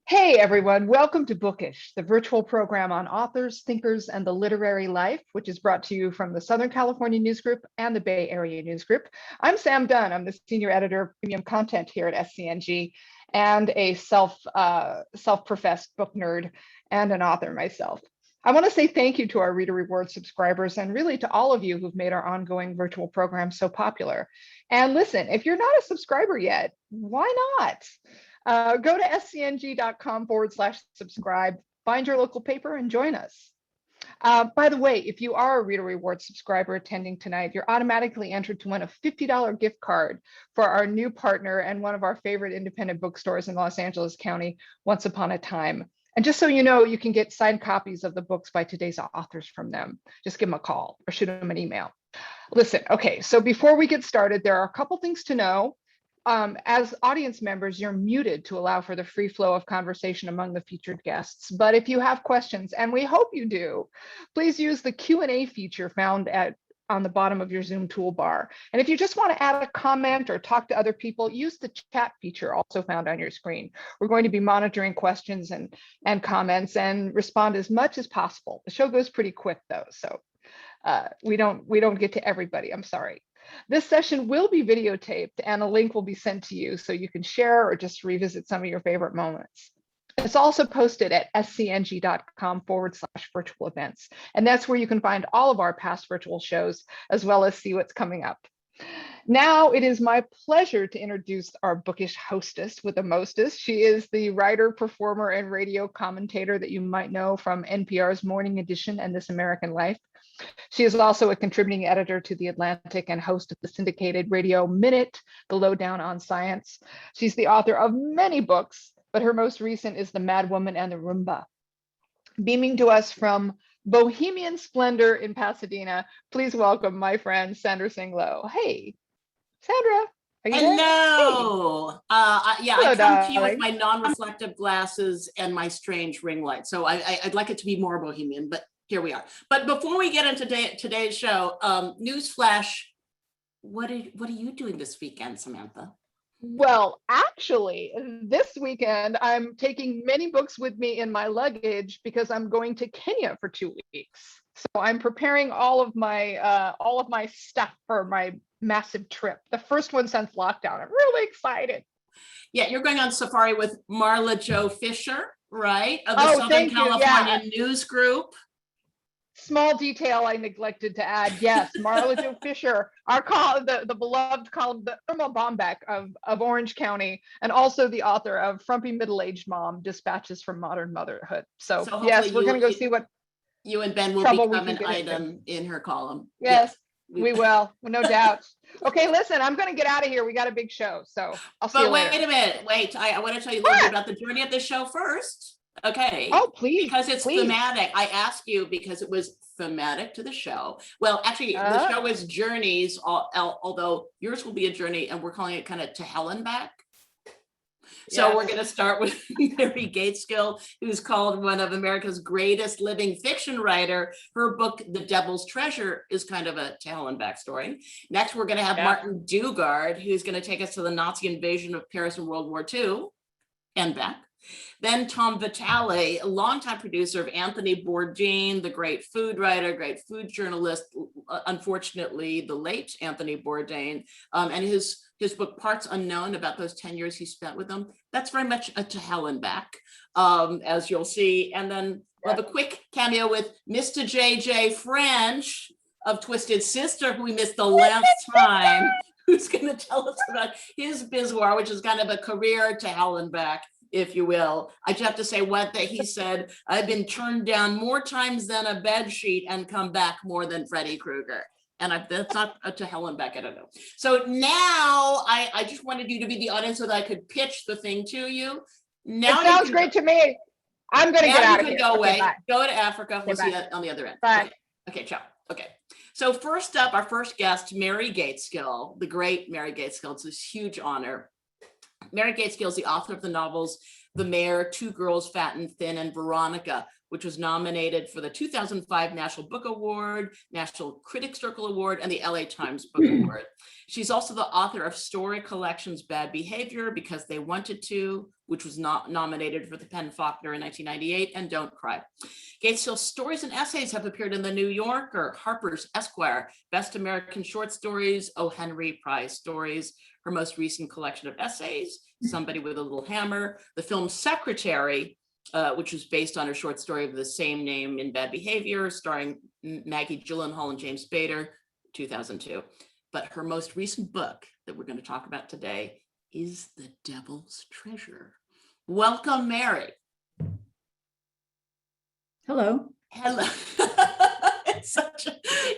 Hey everyone, welcome to Bookish, the virtual program on authors, thinkers, and the literary life, which is brought to you from the Southern California News Group and the Bay Area News Group. I'm Sam Dunn. I'm the senior editor of premium content here at SCNG and a self-professed book nerd and an author myself. I want to say thank you to our Reader Reward subscribers and really to all of you who've made our ongoing virtual program so popular. And listen, if you're not a subscriber yet, why not? Go to scng.com/subscribe, find your local paper and join us. By the way, if you are a Reader Reward subscriber attending tonight, you're automatically entered to win a $50 gift card for our new partner and one of our favorite independent bookstores in Los Angeles County, Once Upon a Time. And just so you know, you can get signed copies of the books by today's authors from them. Just give them a call or shoot them an email. Listen, okay, so before we get started, there are a couple things to know. As audience members, you're muted to allow for the free flow of conversation among the featured guests. But if you have questions, and we hope you do, please use the Q&A feature found on the bottom of your Zoom toolbar. And if you just want to add a comment or talk to other people, use the chat feature also found on your screen. We're going to be monitoring questions and comments and respond as much as possible. The show goes pretty quick though, so we don't get to everybody, I'm sorry. This session will be videotaped and a link will be sent to you so you can share or just revisit some of your favorite moments. It's also posted at scng.com/virtual events. And that's where you can find all of our past virtual shows, as well as see what's coming up. Now it is my pleasure to introduce our bookish hostess with the mostest. She is the writer, performer, and radio commentator that you might know from NPR's Morning Edition and This American Life. She is also a contributing editor to The Atlantic and host of the syndicated Radio Minute, The Lowdown on Science. She's the author of many books, but her most recent is The Mad Woman and the Roomba. Beaming to us from Bohemian Splendor in Pasadena, please welcome my friend, Sandra Singlo. Hey, Sandra. Are you Hello. Hey. Yeah, Hello, I come darling. to you with my non-reflective glasses and my strange ring light. So I'd like it to be more bohemian, but here we are. But before we get into today's show, newsflash, what are you doing this weekend, Samantha? Well, actually, this weekend, I'm taking many books with me in my luggage because I'm going to Kenya for 2 weeks. So I'm preparing all of my stuff for my massive trip. The first one since lockdown. I'm really excited. Yeah, you're going on safari with Marla Jo Fisher, right? Of the Southern California News Group. Small detail I neglected to add. Yes, Marla Jo Fisher, the beloved column, the Irma Bombeck of Orange County, and also the author of Frumpy Middle-Aged Mom, Dispatches from Modern Motherhood. So yes, we're going to go see what you and Ben will become an item in her column. Yes, we will, no doubt. Okay, listen, I'm going to get out of here. We got a big show, so I'll see you later. Wait a minute. Wait, I want to tell you a little bit about the journey of the show first. Okay. Oh, please. Because it's thematic. I asked you because it was thematic to the show. Well, actually, the show is journeys, although yours will be a journey, and we're calling it kind of to hell and back. So we're going to start with Mary Gaitskill, who's called one of America's greatest living fiction writer. Her book, The Devil's Treasure, is kind of a to hell and back story. Next, we're going to have Martin Dugard, who's going to take us to the Nazi invasion of Paris in World War II and back. Then Tom Vitale, a longtime producer of Anthony Bourdain, the great food writer, great food journalist, unfortunately, the late Anthony Bourdain, and his book Parts Unknown, about those 10 years he spent with them. That's very much a to hell and back, as you'll see. And then we'll have a quick cameo with Mr. J.J. French of Twisted Sister, who we missed the last time, who's going to tell us about his bizarre, which is kind of a career to hell and back, if you will. I just have to say that he said, I've been turned down more times than a bed sheet and come back more than Freddy Krueger. And that's not to hell and back, I don't know. So now I just wanted you to be the audience so that I could pitch the thing to you. Now it sounds great to me. I'm going to get out of here. Go away. Go to Africa. We'll see you on the other end. Bye. Okay, ciao. Okay. So first up, our first guest, Mary Gaitskill, the great Mary Gaitskill. It's this huge honor. Mary Gaitskill is the author of the novels The Mayor, Two Girls, Fat and Thin, and Veronica, which was nominated for the 2005 National Book Award, National Critics Circle Award, and the LA Times Book Award. She's also the author of story collections Bad Behavior, Because They Wanted to, which was not nominated for the Penn Faulkner in 1998, and Don't Cry. Gaitskill's stories and essays have appeared in the New Yorker, Harper's, Esquire, Best American Short Stories, O. Henry Prize Stories. Her most recent collection of essays, Somebody with a Little Hammer, the film Secretary, which was based on her short story of the same name in Bad Behavior, starring Maggie Gyllenhaal and James Spader, 2002. But her most recent book that we're going to talk about today is The Devil's Treasure. Welcome, Mary. Hello. Hello.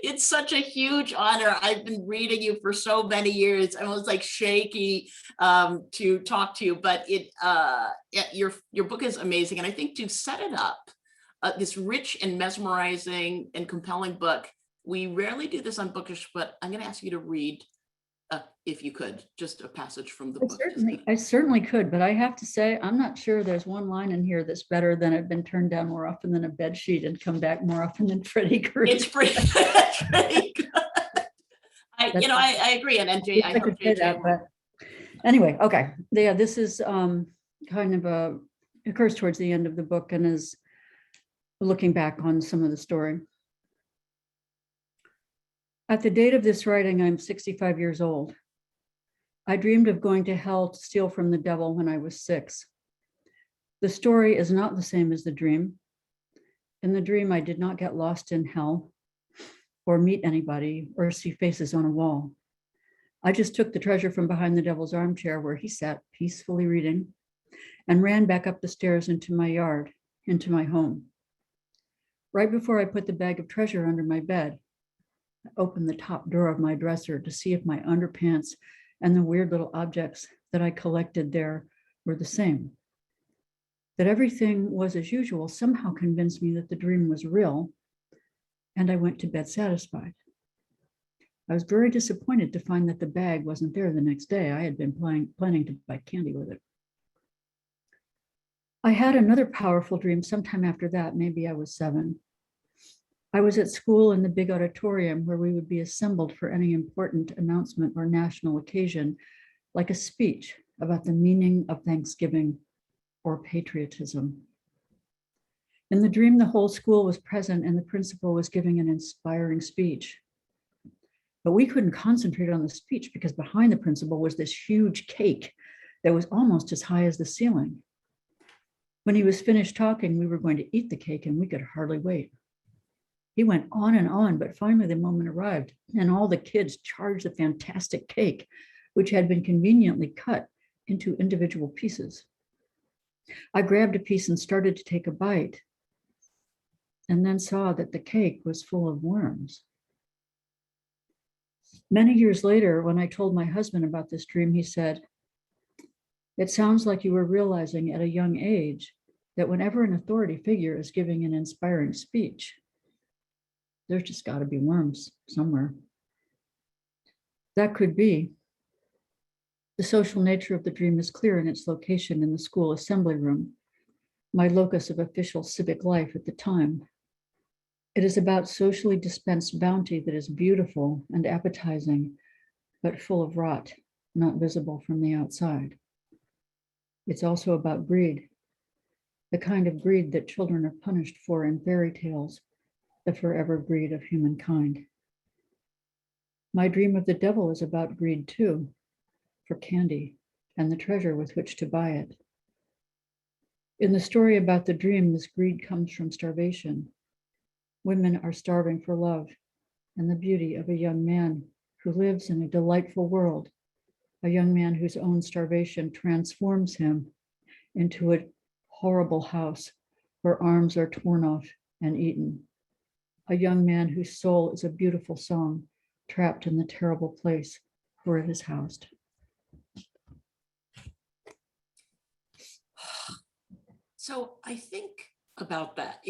It's such a huge honor. I've been reading you for so many years. I was like shaky to talk to you, but your book is amazing. And I think to set it up, this rich and mesmerizing and compelling book, we rarely do this on Bookish, but I'm going to ask you to read, if you could, just a passage from the book. I certainly could, but I have to say, I'm not sure there's one line in here that's better than I've been turned down more often than a bed sheet and come back more often than Freddie Green. It's pretty good. I agree. And NJ, I could say that, but anyway, okay. Yeah, this is kind of occurs towards the end of the book and is looking back on some of the story. At the date of this writing, I'm 65 years old. I dreamed of going to hell to steal from the devil when I was 6. The story is not the same as the dream. In the dream, I did not get lost in hell or meet anybody or see faces on a wall. I just took the treasure from behind the devil's armchair where he sat peacefully reading and ran back up the stairs into my yard, into my home. Right before I put the bag of treasure under my bed, I opened the top drawer of my dresser to see if my underpants and the weird little objects that I collected there were the same. That everything was as usual somehow convinced me that the dream was real, and I went to bed satisfied. I was very disappointed to find that the bag wasn't there the next day. I had been planning to buy candy with it. I had another powerful dream sometime after that. Maybe I was 7. I was at school in the big auditorium where we would be assembled for any important announcement or national occasion, like a speech about the meaning of Thanksgiving or patriotism. In the dream, the whole school was present and the principal was giving an inspiring speech. But we couldn't concentrate on the speech because behind the principal was this huge cake that was almost as high as the ceiling. When he was finished talking, we were going to eat the cake and we could hardly wait. He went on, but finally the moment arrived and all the kids charged the fantastic cake, which had been conveniently cut into individual pieces. I grabbed a piece and started to take a bite, and then saw that the cake was full of worms. Many years later, when I told my husband about this dream, he said, "It sounds like you were realizing at a young age that whenever an authority figure is giving an inspiring speech, there's just got to be worms somewhere." That could be. The social nature of the dream is clear in its location in the school assembly room, my locus of official civic life at the time. It is about socially dispensed bounty that is beautiful and appetizing, but full of rot, not visible from the outside. It's also about greed, the kind of greed that children are punished for in fairy tales, the forever greed of humankind. My dream of the devil is about greed too, for candy and the treasure with which to buy it. In the story about the dream, this greed comes from starvation. Women are starving for love and the beauty of a young man who lives in a delightful world, a young man whose own starvation transforms him into a horrible house where arms are torn off and eaten. A young man whose soul is a beautiful song trapped in the terrible place where it is housed. So I think about that.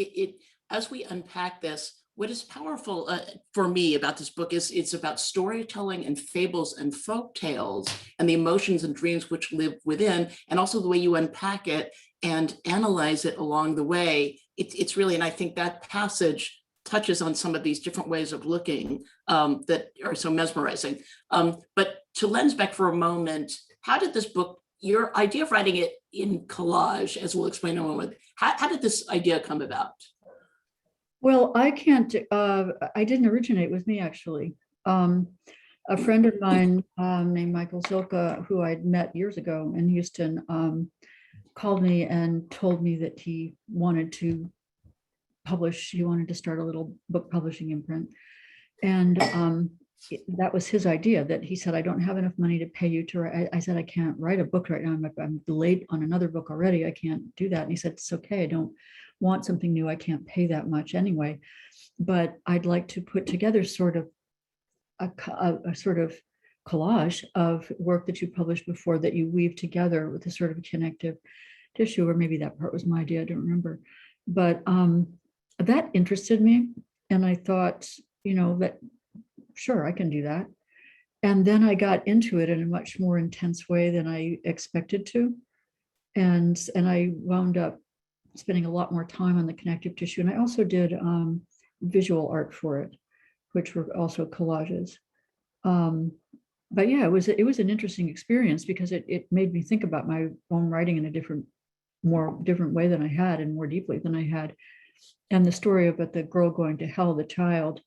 As we unpack this, what is powerful for me about this book is it's about storytelling and fables and folk tales and the emotions and dreams which live within, and also the way you unpack it and analyze it along the way it's really, and I think that passage touches on some of these different ways of looking that are so mesmerizing. But to lens back for a moment, how did this book, your idea of writing it in collage, as we'll explain in a moment, how did this idea come about? Well, I can't, I didn't originate with me, actually. A friend of mine named Michael Zilka, who I'd met years ago in Houston, called me and told me that he wanted to publish, he wanted to start a little book publishing imprint. And that was his idea, that he said, I don't have enough money to pay you to write. I said, I can't write a book right now. I'm delayed on another book already. I can't do that. And he said, it's okay. I don't want something new. I can't pay that much anyway. But I'd like to put together sort of a sort of collage of work that you published before that you weave together with a sort of connective tissue, or maybe that part was my idea. I don't remember. But that interested me. And I thought, that sure, I can do that. And then I got into it in a much more intense way than I expected to. And I wound up spending a lot more time on the connective tissue. And I also did visual art for it, which were also collages. But yeah, it was an interesting experience because it made me think about my own writing in a different way than I had, and more deeply than I had. And the story about the girl going to hell, the child,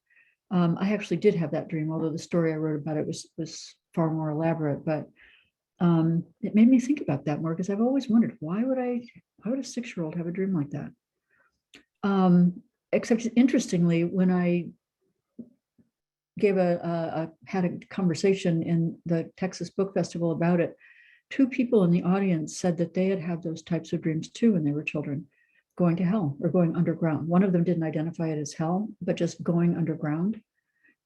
I actually did have that dream, although the story I wrote about it was far more elaborate. But it made me think about that more, because I've always wondered, why would a 6-year-old have a dream like that? Except interestingly, when I had a conversation in the Texas Book Festival about it, 2 people in the audience said that they had had those types of dreams too when they were children, going to hell or going underground. One of them didn't identify it as hell, but just going underground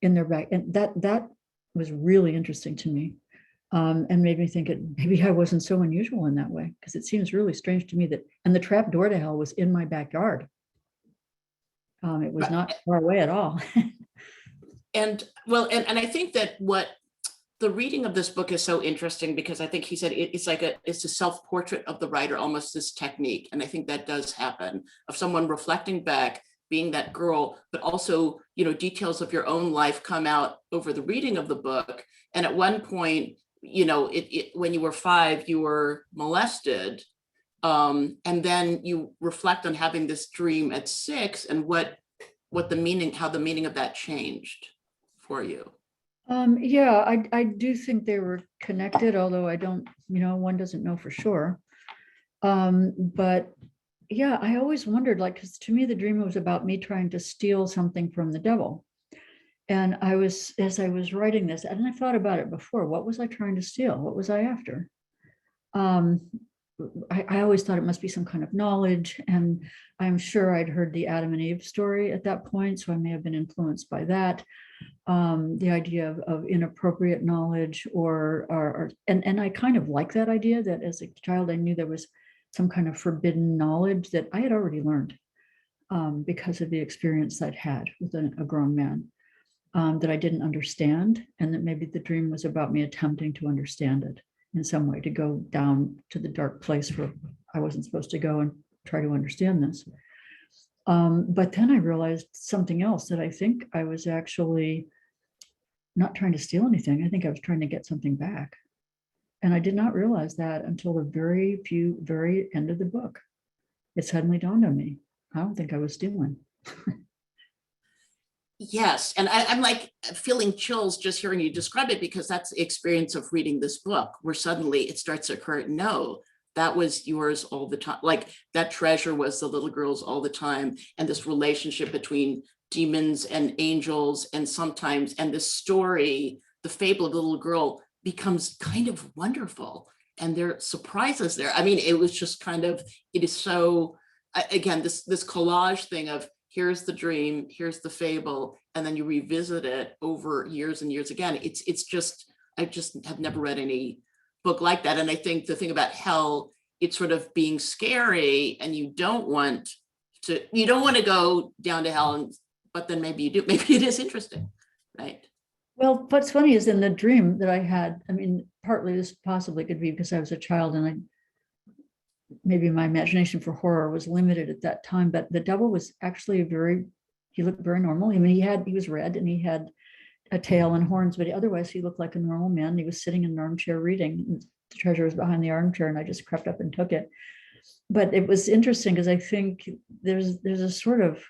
in their back. And that was really interesting to me, and made me think maybe I wasn't so unusual in that way, because it seems really strange to me that, and the trap door to hell was in my backyard. It was not far away at all. And I think that what the reading of this book is so interesting, because I think he said it's a self-portrait of the writer, almost this technique. And I think that does happen, of someone reflecting back, being that girl, but also, details of your own life come out over the reading of the book. And at one point, when you were 5, you were molested. And then you reflect on having this dream at 6, and how the meaning of that changed for you. Yeah, I do think they were connected, although I don't, one doesn't know for sure. But yeah, I always wondered, because to me, the dream was about me trying to steal something from the devil. And as I was writing this, and I thought about it before, what was I trying to steal? What was I after? I always thought it must be some kind of knowledge, and I'm sure I'd heard the Adam and Eve story at that point, so I may have been influenced by that. The idea of inappropriate knowledge, and I kind of like that idea, that as a child I knew there was some kind of forbidden knowledge that I had already learned because of the experience I'd had with a grown man, that I didn't understand, and that maybe the dream was about me attempting to understand it in some way, to go down to the dark place where I wasn't supposed to go and try to understand this. But then I realized something else, that I think I was actually not trying to steal anything. I think I was trying to get something back. And I did not realize that until the very end of the book. It suddenly dawned on me, I don't think I was stealing. Yes, and I'm like feeling chills just hearing you describe it, because that's the experience of reading this book, where suddenly it starts to occur, no, that was yours all the time. Like that treasure was the little girl's all the time, and this relationship between demons and angels, and this story, the fable of the little girl, becomes kind of wonderful, and there are surprises there. I mean, it was just kind of, it is so, again, this collage thing of, here's the dream, here's the fable, and then you revisit it over years and years again. It's just, I just have never read any book like that. And I think the thing about hell, it's sort of being scary, and you don't want to go down to hell, but then maybe you do. Maybe it is interesting, right? Well, what's funny is in the dream that I had, I mean, partly this possibly could be because I was a child and I maybe my imagination for horror was limited at that time, but the devil was actually he looked very normal. I mean, he was red and he had a tail and horns, but otherwise he looked like a normal man. He was sitting in an armchair reading. The treasure was behind the armchair and I just crept up and took it. But it was interesting because I think there's a sort of,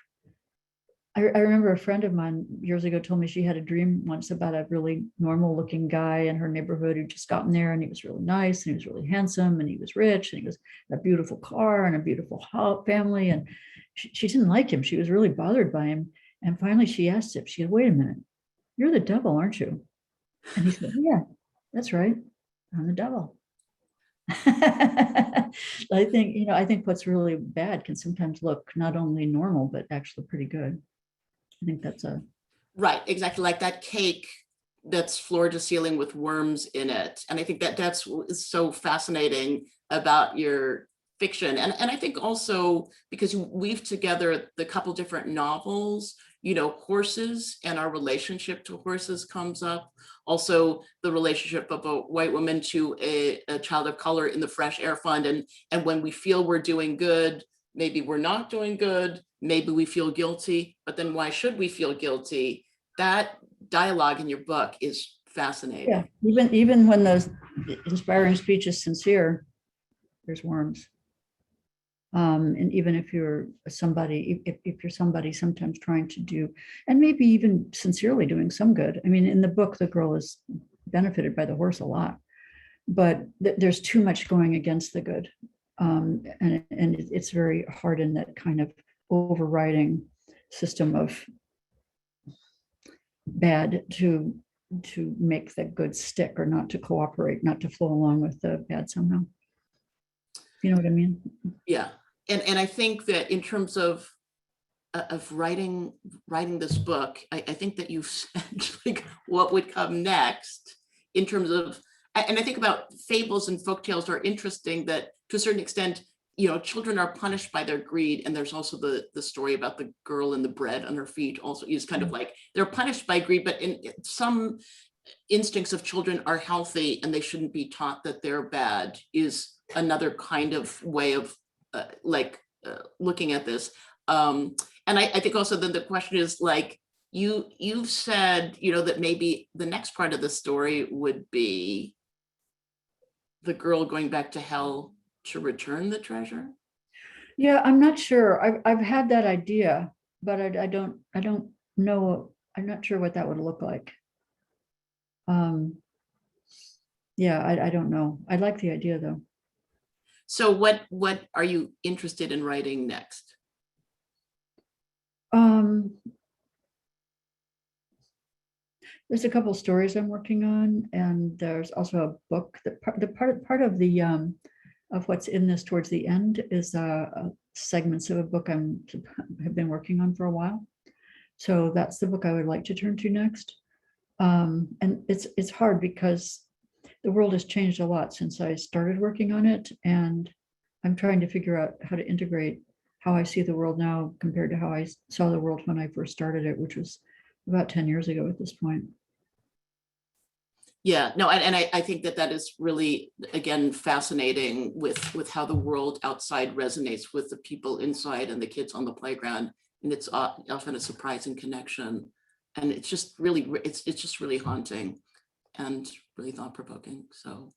I remember a friend of mine years ago told me she had a dream once about a really normal looking guy in her neighborhood who just gotten there, and he was really nice and he was really handsome and he was rich and he was a beautiful car and a beautiful family. And she didn't like him. She was really bothered by him. And finally she asked him, she said, "Wait a minute, you're the devil, aren't you?" And he said, "Yeah, that's right. I'm the devil." I think what's really bad can sometimes look not only normal, but actually pretty good. I think that's right, exactly, like that cake that's floor to ceiling with worms in it. And I think that's so fascinating about your fiction. And I think also because you weave together the couple different novels, horses and our relationship to horses comes up. Also the relationship of a white woman to a child of color in the Fresh Air Fund. And when we feel we're doing good, maybe we're not doing good, maybe we feel guilty, but then why should we feel guilty? That dialogue in your book is fascinating. Yeah, even when those inspiring speech is sincere, there's worms. And even if you're somebody, if you're somebody sometimes trying to do, and maybe even sincerely doing some good. I mean, in the book, the girl is benefited by the horse a lot, but there's too much going against the good. And it's very hard in that kind of overriding system of bad to make the good stick, or not to cooperate, not to flow along with the bad somehow. You know what I mean? Yeah. And I think that in terms of writing this book, I think that you've said like what would come next in terms of, and I think about fables and folktales are interesting, that to a certain extent, children are punished by their greed. And there's also the story about the girl and the bread on her feet also is kind of like they're punished by greed, but in some instincts of children are healthy and they shouldn't be taught that they're bad is another kind of way of looking at this. And I think also then the question is like, you've said, that maybe the next part of the story would be the girl going back to hell to return the treasure. Yeah, I'm not sure. I've had that idea, but I don't know. I'm not sure what that would look like. Yeah, I don't know. I like the idea though. So what are you interested in writing next? There's a couple stories I'm working on, and there's also a book that part of the of what's in this towards the end is segments of a book have been working on for a while. So that's the book I would like to turn to next. And it's hard because the world has changed a lot since I started working on it, and I'm trying to figure out how to integrate how I see the world now compared to how I saw the world when I first started it, which was about 10 years ago at this point. Yeah, no, and I think that is really, again, fascinating with how the world outside resonates with the people inside and the kids on the playground. And it's often a surprising connection. And it's just really, it's just really haunting and really thought-provoking. So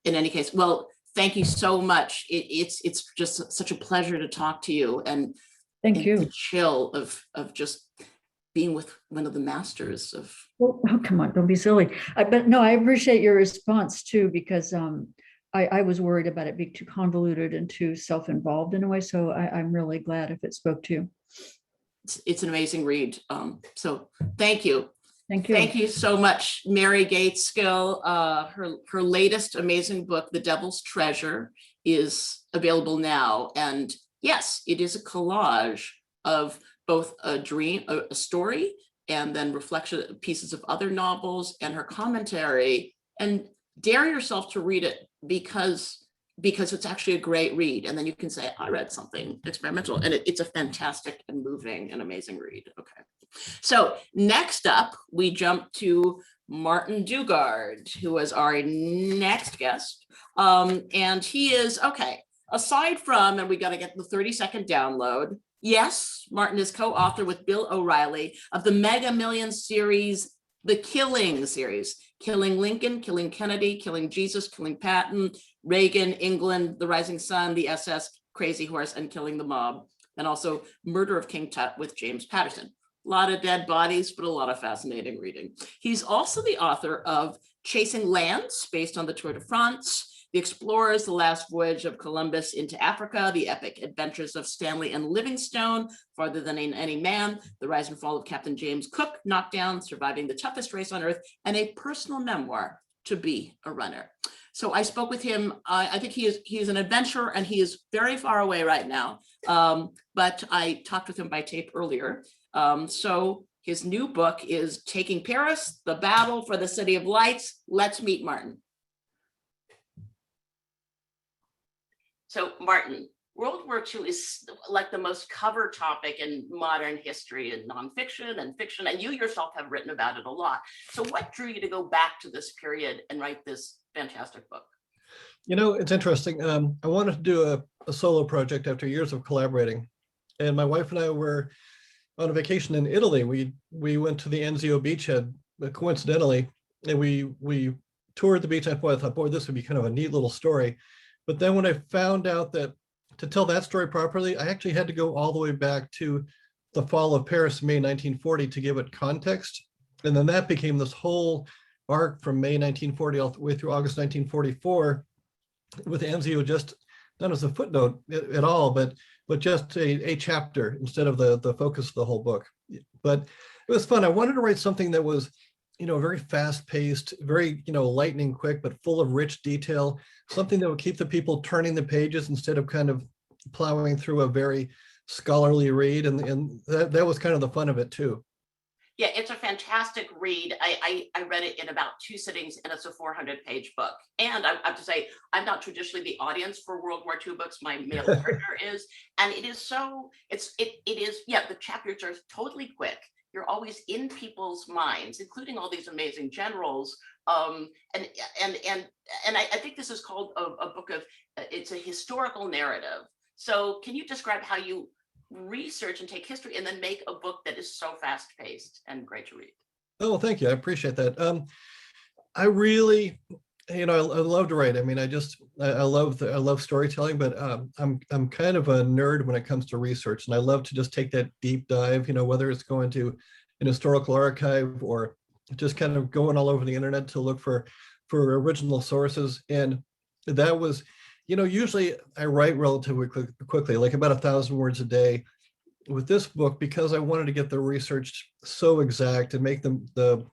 in any case, well, thank you so much. It's just such a pleasure to talk to you, and thank you. The chill of just being with one of the masters of. Oh, come on, don't be silly. But no, I appreciate your response too, because I was worried about it being too convoluted and too self-involved in a way. So I'm really glad if it spoke to you. It's an amazing read. So thank you. Thank you. Thank you so much, Mary Gaitskill. Her latest amazing book, The Devil's Treasure, is available now. And yes, it is a collage of both a dream, a story, and then reflection pieces of other novels and her commentary. And dare yourself to read it because it's actually a great read. And then you can say, I read something experimental, and it's a fantastic and moving and amazing read. Okay. So next up, we jump to Martin Dugard, who is our next guest. And he is, okay, aside from, and we got to get the 30-second download, yes, Martin is co-author with Bill O'Reilly of the Mega Millions series, the Killing series, Killing Lincoln, Killing Kennedy, Killing Jesus, Killing Patton, Reagan, England, The Rising Sun, the SS, Crazy Horse, and Killing the Mob, and also Murder of King Tut with James Patterson. A lot of dead bodies, but a lot of fascinating reading. He's also the author of Chasing Lands, based on the Tour de France, The Explorers, The Last Voyage of Columbus into Africa, The Epic Adventures of Stanley and Livingstone, Farther Than Any Man, The Rise and Fall of Captain James Cook, Knockdown, Surviving the Toughest Race on Earth, and a personal memoir, To Be a Runner. So I spoke with him. I think he is an adventurer, and he is very far away right now. But I talked with him by tape earlier. So his new book is Taking Paris, The Battle for the City of Lights. Let's meet Martin. So Martin, World War II is like the most covered topic in modern history and nonfiction and fiction, and you yourself have written about it a lot. So what drew you to go back to this period and write this fantastic book? You know, it's interesting. I wanted to do a solo project after years of collaborating. And my wife and I were on a vacation in Italy. We went to the Anzio beachhead, coincidentally, and we toured the beach. I thought, boy, this would be kind of a neat little story. But then when I found out that to tell that story properly, I actually had to go all the way back to the fall of Paris, May 1940, to give it context. And then that became this whole arc from May 1940 all the way through August 1944, with Anzio just not as a footnote at all, but just a chapter instead of the focus of the whole book. But it was fun. I wanted to write something that was, very fast-paced, very, lightning quick, but full of rich detail, something that would keep the people turning the pages instead of kind of plowing through a very scholarly read. And that was kind of the fun of it too. Yeah, it's a fantastic read. I read it in about 2 sittings, and it's a 400-page book. And I have to say, I'm not traditionally the audience for World War II books. My male partner is, and it is so. It is. Yeah, the chapters are totally quick. You're always in people's minds, including all these amazing generals. And I think this is called a book of. It's a historical narrative. So, can you describe how you research and take history and then make a book that is so fast-paced and great to read? Oh, thank you. I appreciate that. I really, I love to write. I mean, I love storytelling, but I'm kind of a nerd when it comes to research, and I love to just take that deep dive, whether it's going to an historical archive or just kind of going all over the internet to look for original sources. And that was, usually I write relatively quickly, like about 1,000 words a day. With this book, because I wanted to get the research so exact and make the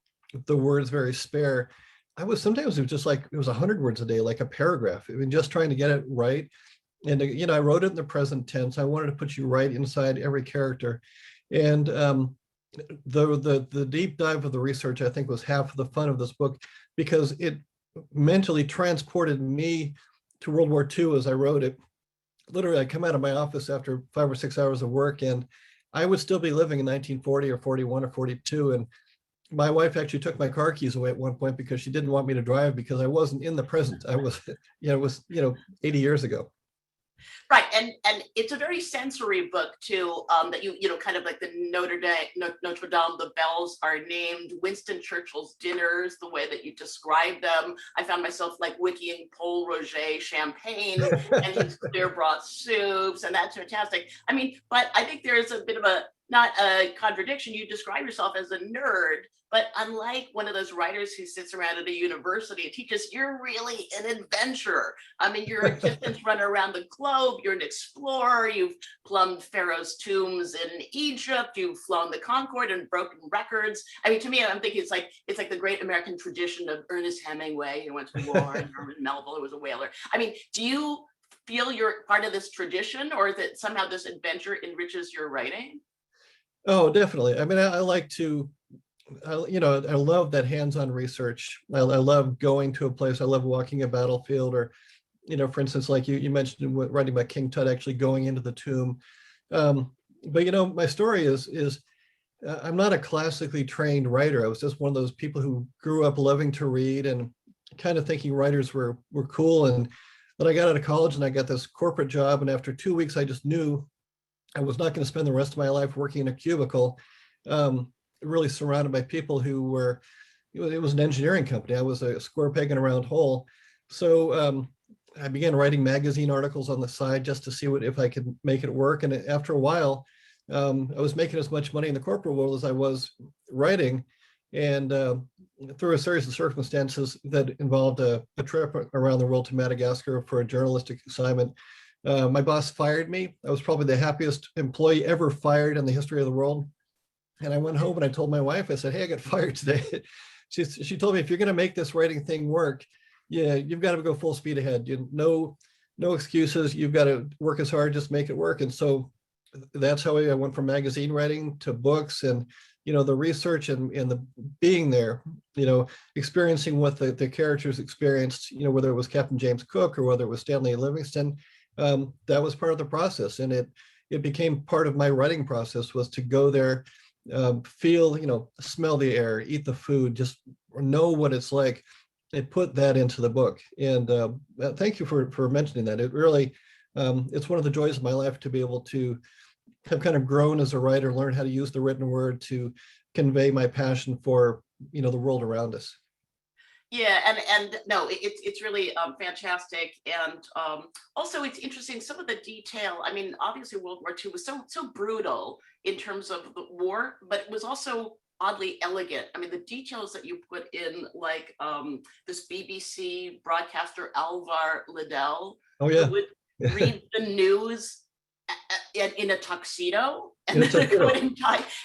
words very spare, sometimes it was just like, it was 100 words a day, like a paragraph. I mean, just trying to get it right. And, I wrote it in the present tense. I wanted to put you right inside every character. And the deep dive of the research, I think, was half of the fun of this book, because it mentally transported me to World War II as I wrote it. Literally, I come out of my office after 5 or 6 hours of work, and I would still be living in 1940 or 41 or 42. And my wife actually took my car keys away at one point because she didn't want me to drive, because I wasn't in the present. I was, it was 80 years ago. Right, and it's a very sensory book too. That you kind of like the Notre Dame, the bells are named, Winston Churchill's dinners, the way that you describe them. I found myself like wikiing Paul Roger champagne and his clear broth soups, and that's fantastic. I mean, but I think there's a bit of not a contradiction. You describe yourself as a nerd, but unlike one of those writers who sits around at a university and teaches, you're really an adventurer. I mean, you're a distance runner around the globe. You're an explorer. You've plumbed Pharaoh's tombs in Egypt. You've flown the Concorde and broken records. I mean, to me, I'm thinking it's like the great American tradition of Ernest Hemingway, who went to war, and Herman Melville, who was a whaler. I mean, do you feel you're part of this tradition, or is it somehow this adventure enriches your writing? Oh, definitely. I mean, I like to, I love that hands-on research. I love going to a place. I love walking a battlefield, or, for instance, like you mentioned writing about King Tut, actually going into the tomb. But, my story is I'm not a classically trained writer. I was just one of those people who grew up loving to read and kind of thinking writers were cool. And Then I got out of college and I got this corporate job. And after 2 weeks, I just knew I was not going to spend the rest of my life working in a cubicle, really surrounded by people who were, it was an engineering company. I was a square peg in a round hole. So I began writing magazine articles on the side just to see if I could make it work. And after a while, I was making as much money in the corporate world as I was writing. And through a series of circumstances that involved a trip around the world to Madagascar for a journalistic assignment, my boss fired me. I was probably the happiest employee ever fired in the history of the world. And I went home and I told my wife, I said, hey, I got fired today. She told me, if you're going to make this writing thing work, yeah, you've got to go full speed ahead. No excuses. You've got to work as hard, just make it work. And so that's how I went from magazine writing to books, and the research and the being there, experiencing what the characters experienced, whether it was Captain James Cook or whether it was Stanley Livingston, that was part of the process. And it became part of my writing process, was to go there, feel, smell the air, eat the food, just know what it's like, and put that into the book. And thank you for mentioning that. It really, it's one of the joys of my life to be able to have kind of grown as a writer, learn how to use the written word to convey my passion for, the world around us. Yeah, and no, it's really fantastic, and also it's interesting, some of the detail. I mean, obviously World War II was so brutal in terms of the war, but it was also oddly elegant. I mean, the details that you put in, like this BBC broadcaster Alvar Liddell, Oh yeah, who would read the news in a tuxedo, and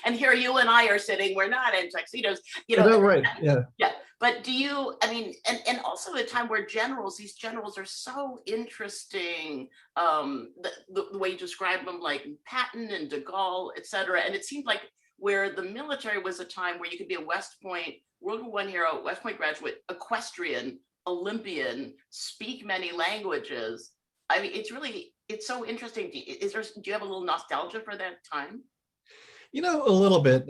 and here you and I are sitting, we're not in tuxedos, right, yeah. But do you, I mean, and also a time where these generals are so interesting, the way you describe them, like Patton and de Gaulle, et cetera. And it seemed like where the military was a time where you could be a West Point, World War I hero, West Point graduate, equestrian, Olympian, speak many languages. I mean, it's so interesting. Do you have a little nostalgia for that time? A little bit,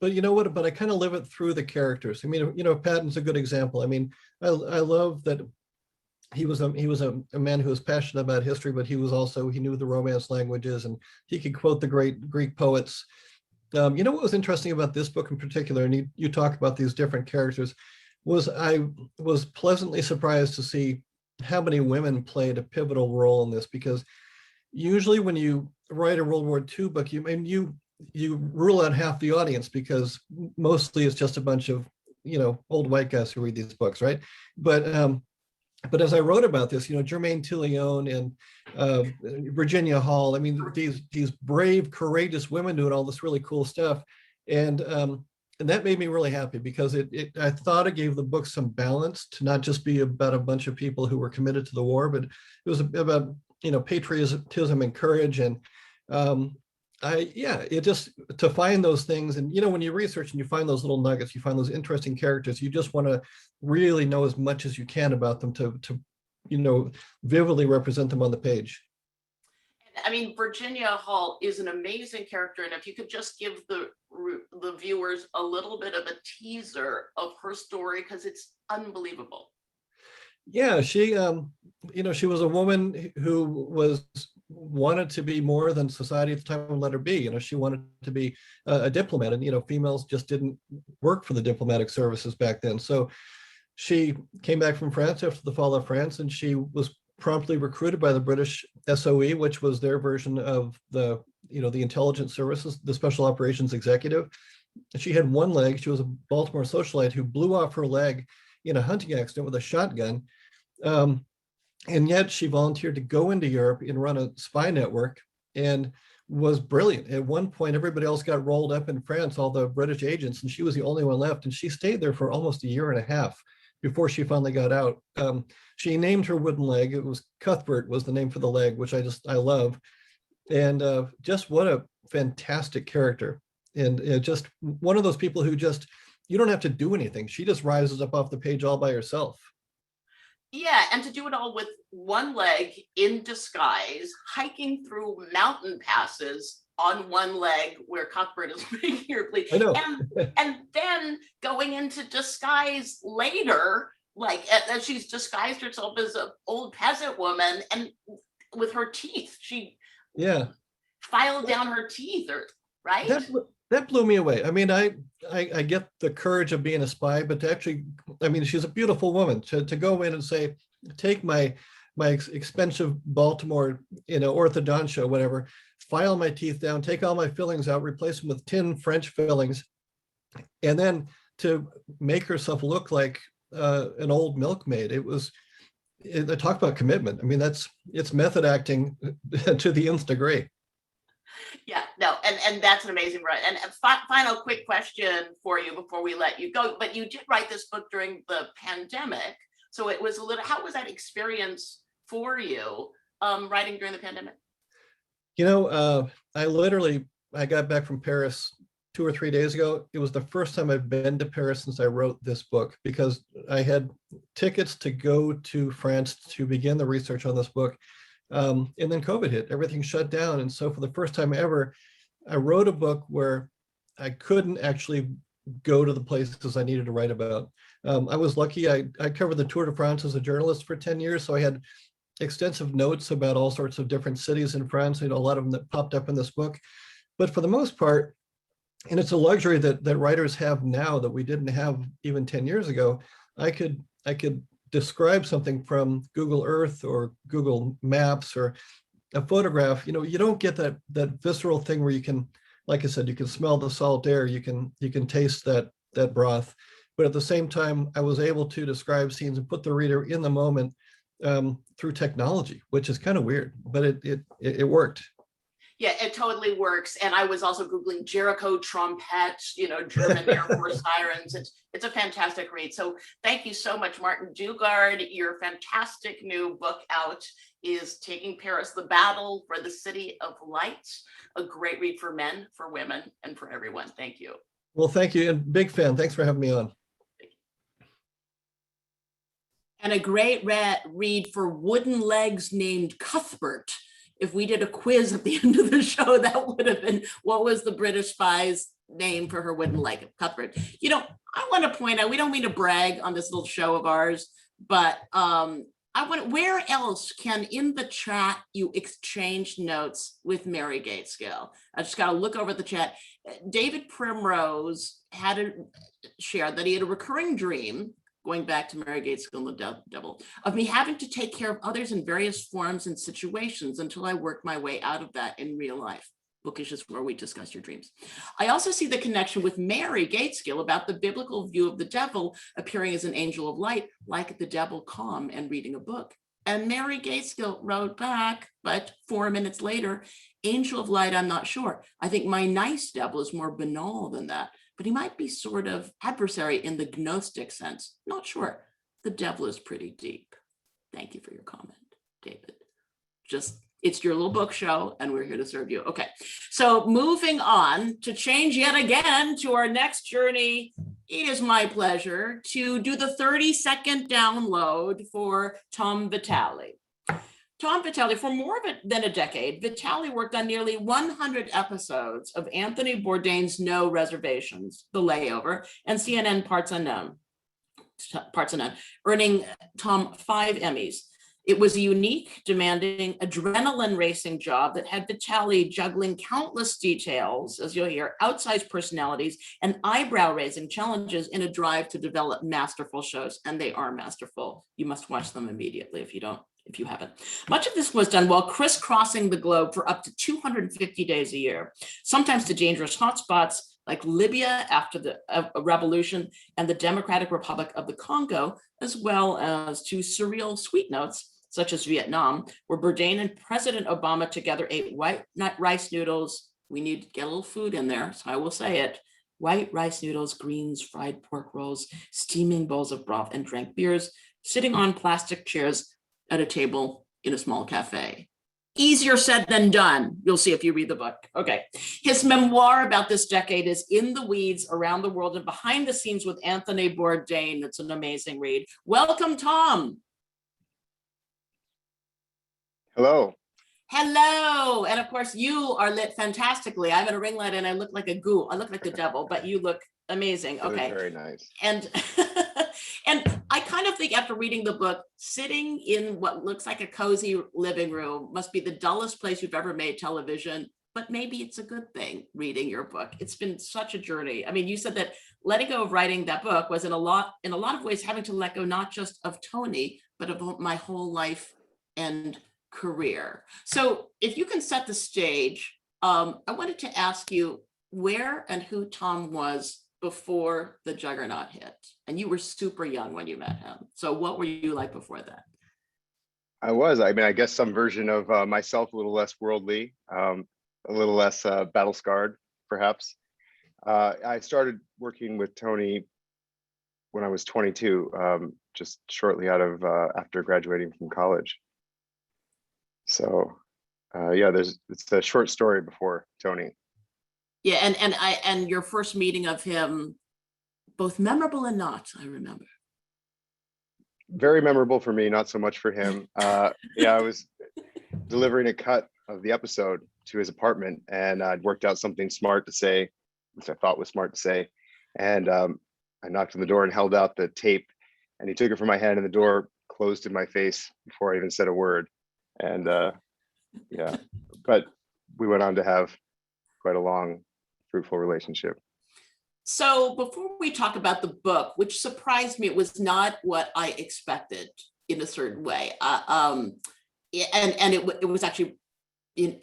but you know what? But I kind of live it through the characters. I mean, Patton's a good example. I mean, I love that he was a man who was passionate about history, but he knew the Romance languages, and he could quote the great Greek poets. What was interesting about this book in particular, and you talk about these different characters, was I was pleasantly surprised to see how many women played a pivotal role in this, because usually when you write a World War II book, you rule out half the audience, because mostly it's just a bunch of old white guys who read these books, right? But as I wrote about this, Germaine Tillion and Virginia Hall, I mean, these brave, courageous women doing all this really cool stuff, and that made me really happy, because I thought it gave the book some balance to not just be about a bunch of people who were committed to the war, but it was about patriotism and courage. And it just, to find those things, and when you research and you find those little nuggets, you find those interesting characters, you just want to really know as much as you can about them to vividly represent them on the page. I mean, Virginia Hall is an amazing character, and if you could just give the viewers a little bit of a teaser of her story, because it's unbelievable. Yeah, she was a woman who wanted to be more than society at the time would let her be. She wanted to be a diplomat, and females just didn't work for the diplomatic services back then. So she came back from France after the fall of France, and she was promptly recruited by the British SOE, which was their version of the intelligence services, the Special Operations Executive. She had one leg. She was a Baltimore socialite who blew off her leg in a hunting accident with a shotgun. And yet she volunteered to go into Europe and run a spy network, and was brilliant. At one point, everybody else got rolled up in France, all the British agents, and she was the only one left. And she stayed there for almost a year and a half before she finally got out. She named her wooden leg. It was Cuthbert was the name for the leg, which I love. And just what a fantastic character. And just one of those people who you don't have to do anything. She just rises up off the page all by herself. Yeah, and to do it all with one leg, in disguise, hiking through mountain passes on one leg where Cuthbert is making her plea. I know. And then going into disguise later, like, and she's disguised herself as an old peasant woman, and with her teeth, she Yeah, filed down her teeth, or right? that blew me away. I mean, I get the courage of being a spy, but to actually, I mean, she's a beautiful woman. To go in and say, take my expensive Baltimore, orthodontia, whatever, file my teeth down, take all my fillings out, replace them with tin French fillings, and then to make herself look like an old milkmaid. I talk about commitment. I mean, it's method acting to the nth degree. Yeah, no, and that's an amazing write. And final quick question for you before we let you go. But you did write this book during the pandemic, so it was a little. How was that experience for you, writing during the pandemic? I got back from Paris 2 or 3 days ago. It was the first time I've been to Paris since I wrote this book, because I had tickets to go to France to begin the research on this book. And then COVID hit, everything shut down. And so for the first time ever, I wrote a book where I couldn't actually go to the places I needed to write about. I was lucky. I covered the Tour de France as a journalist for 10 years. So I had extensive notes about all sorts of different cities in France, a lot of them that popped up in this book. But for the most part, and it's a luxury that writers have now that we didn't have even 10 years ago, I could describe something from Google Earth or Google Maps or a photograph. You don't get that visceral thing where you can, like I said, you can smell the salt air, you can taste that broth. But at the same time, I was able to describe scenes and put the reader in the moment through technology, which is kind of weird, but it worked. Yeah, it totally works. And I was also Googling Jericho trumpets, German Air Force sirens. It's a fantastic read. So thank you so much, Martin Dugard. Your fantastic new book out is Taking Paris, The Battle for the City of Lights. A great read for men, for women, and for everyone. Thank you. Well, thank you. And big fan. Thanks for having me on. And a great read for wooden legs named Cuthbert. If we did a quiz at the end of the show, that would have been, what was the British spy's name for her wooden leg? Cuthbert. I want to point out, we don't mean to brag on this little show of ours, but where else can in the chat you exchange notes with Mary Gaitskill? I just got to look over the chat. David Primrose had shared that he had a recurring dream, going back to Mary Gaitskill and the Devil, of me having to take care of others in various forms and situations until I worked my way out of that in real life. Bookish is where we discuss your dreams. I also see the connection with Mary Gaitskill about the biblical view of the devil appearing as an angel of light, like the devil calm and reading a book. And Mary Gaitskill wrote back, but 4 minutes later, angel of light, I'm not sure. I think my nice devil is more banal than that, but he might be sort of adversary in the Gnostic sense. Not sure. The devil is pretty deep. Thank you for your comment, David. It's your little book show, and we're here to serve you. Okay, so moving on to change yet again to our next journey. It is my pleasure to do the 30-second download for Tom Vitale. Tom Vitale, for more than a decade, Vitale worked on nearly 100 episodes of Anthony Bourdain's No Reservations, The Layover, and CNN Parts Unknown, earning Tom 5 Emmys. It was a unique, demanding, adrenaline racing job that had Vitale juggling countless details, as you'll hear, outsized personalities, and eyebrow-raising challenges in a drive to develop masterful shows, and they are masterful. You must watch them immediately if you haven't. Much of this was done while crisscrossing the globe for up to 250 days a year, sometimes to dangerous hotspots like Libya after the revolution and the Democratic Republic of the Congo, as well as to surreal sweet notes such as Vietnam, where Bourdain and President Obama together ate white rice noodles. We need to get a little food in there, so I will say it. White rice noodles, greens, fried pork rolls, steaming bowls of broth, and drank beers, sitting on plastic chairs at a table in a small cafe. Easier said than done. You'll see if you read the book. Okay. His memoir about this decade is In the Weeds, Around the World and Behind the Scenes with Anthony Bourdain. It's an amazing read. Welcome, Tom. Hello. Hello. And of course, you are lit fantastically. I'm in a ring light and I look like a ghoul. I look like the devil, but you look amazing. It was Okay. very nice. And and I kind of think after reading the book, sitting in what looks like a cozy living room must be the dullest place you've ever made television, but maybe it's a good thing reading your book. It's been such a journey. I mean, you said that letting go of writing that book was in a lot of ways having to let go not just of Tony, but of my whole life and career. So if you can set the stage, I wanted to ask you where and who Tom was before the Juggernaut hit. And you were super young when you met him. So what were you like before that? I mean, I guess some version of myself, a little less worldly, a little less battle scarred, perhaps. I started working with Tony when I was 22, just shortly out of after graduating from college. So yeah, it's a short story before Tony. Yeah, and your first meeting of him, both memorable and not, I remember. Very memorable for me, not so much for him. Yeah, I was delivering a cut of the episode to his apartment, and I'd worked out something smart to say, which I thought was smart to say. And I knocked on the door and held out the tape, and he took it from my hand, and the door closed in my face before I even said a word. And yeah, but we went on to have quite a long, fruitful relationship. So before we talk about the book, which surprised me, it was not what I expected in a certain way. And it was actually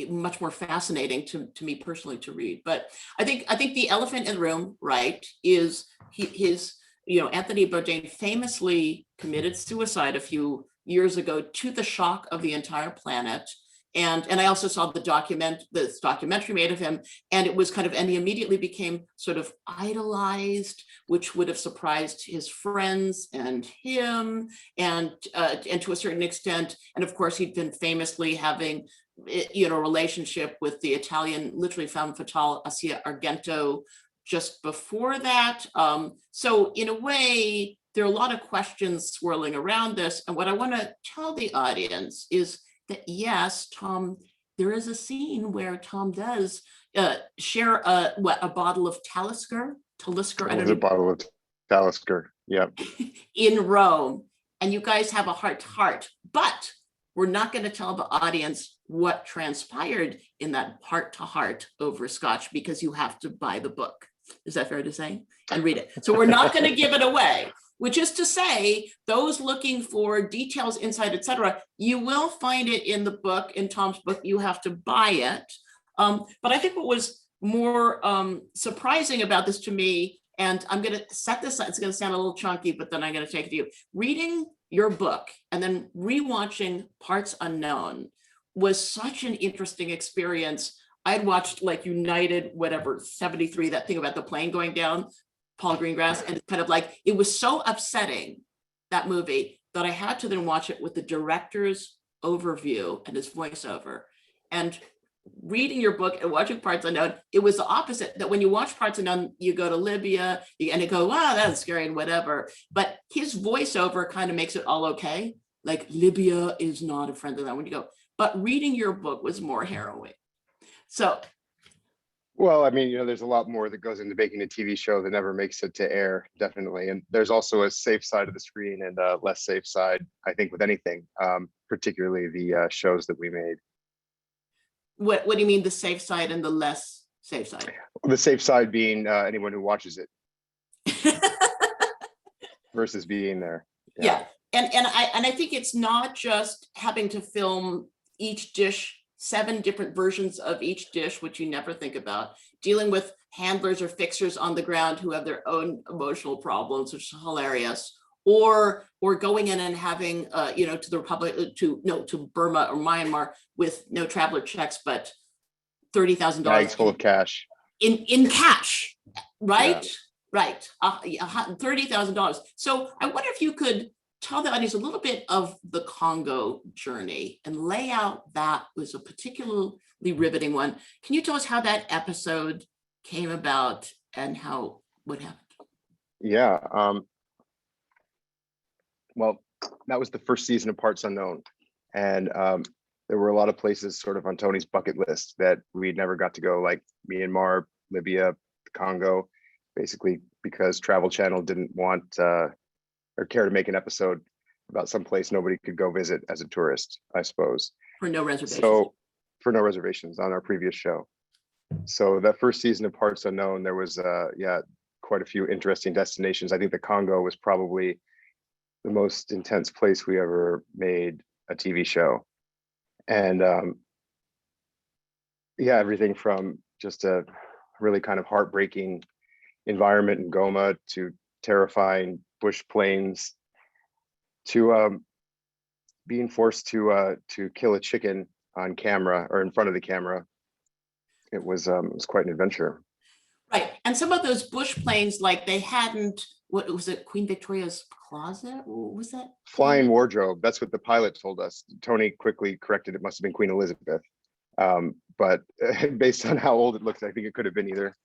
much more fascinating to me personally to read. But I think the elephant in the room, right, is his, Anthony Bourdain famously committed suicide a few years ago to the shock of the entire planet. And I also saw this documentary made of him, and it was and he immediately became sort of idolized, which would have surprised his friends and him, and to a certain extent. And of course, he'd been famously having, a relationship with the Italian literary femme fatale Asia Argento just before that. So in a way, there are a lot of questions swirling around this. And what I want to tell the audience is that yes, Tom, there is a scene where Tom does share a bottle of Talisker. I don't know. A bottle of Talisker, yeah. In Rome, and you guys have a heart-to-heart, but we're not going to tell the audience what transpired in that heart-to-heart over Scotch, because you have to buy the book. Is that fair to say? And read it. So we're not going to give it away. Which is to say, those looking for details, insight, etc., you will find it in the book, in Tom's book. You have to buy it. But I think what was more surprising about this to me, and I'm going to set this up, it's going to sound a little chunky, but then I'm going to take it to you. Reading your book and then rewatching Parts Unknown was such an interesting experience. I'd watched like United, 73, that thing about the plane going down, Paul Greengrass, and it was so upsetting, that movie, that I had to then watch it with the director's overview and his voiceover. And reading your book and watching Parts Unknown, it was the opposite, that when you watch Parts Unknown, you go to Libya and you go, wow, that's scary and whatever. But his voiceover kind of makes it all okay. Like, Libya is not a friend of that when you go. But reading your book was more harrowing. So. Well, I mean, there's a lot more that goes into making a TV show that never makes it to air, definitely. And there's also a safe side of the screen and a less safe side, I think, with anything, particularly the shows that we made. What do you mean, the safe side and the less safe side? The safe side being anyone who watches it versus being there. Yeah. And I think it's not just having to film each dish, 7 different versions of each dish, which you never think about, dealing with handlers or fixers on the ground who have their own emotional problems, which is hilarious, or going in and having, to the Republic, to Burma or Myanmar with no traveler checks, but $30,000 bags full of cash. In cash, right? Yeah. Right, $30,000. So I wonder if you could tell the audience a little bit of the Congo journey and lay out, that was a particularly riveting one. Can you tell us how that episode came about and what happened? Yeah, well, that was the first season of Parts Unknown. And there were a lot of places sort of on Tony's bucket list that we never got to go, like Myanmar, Libya, the Congo, basically because Travel Channel didn't want or care to make an episode about some place nobody could go visit as a tourist, I suppose. For no reservations. So for no reservations on our previous show. So that first season of Parts Unknown, there was quite a few interesting destinations. I think the Congo was probably the most intense place we ever made a TV show. And everything from just a really kind of heartbreaking environment in Goma to terrifying bush plains to being forced to kill a chicken on camera or in front of the camera. It was quite an adventure. Right. And some of those bush planes, like they hadn't, what was it, Queen Victoria's closet? What was that? Flying wardrobe. That's what the pilot told us. Tony quickly corrected it must have been Queen Elizabeth. But based on how old it looks, I think it could have been either.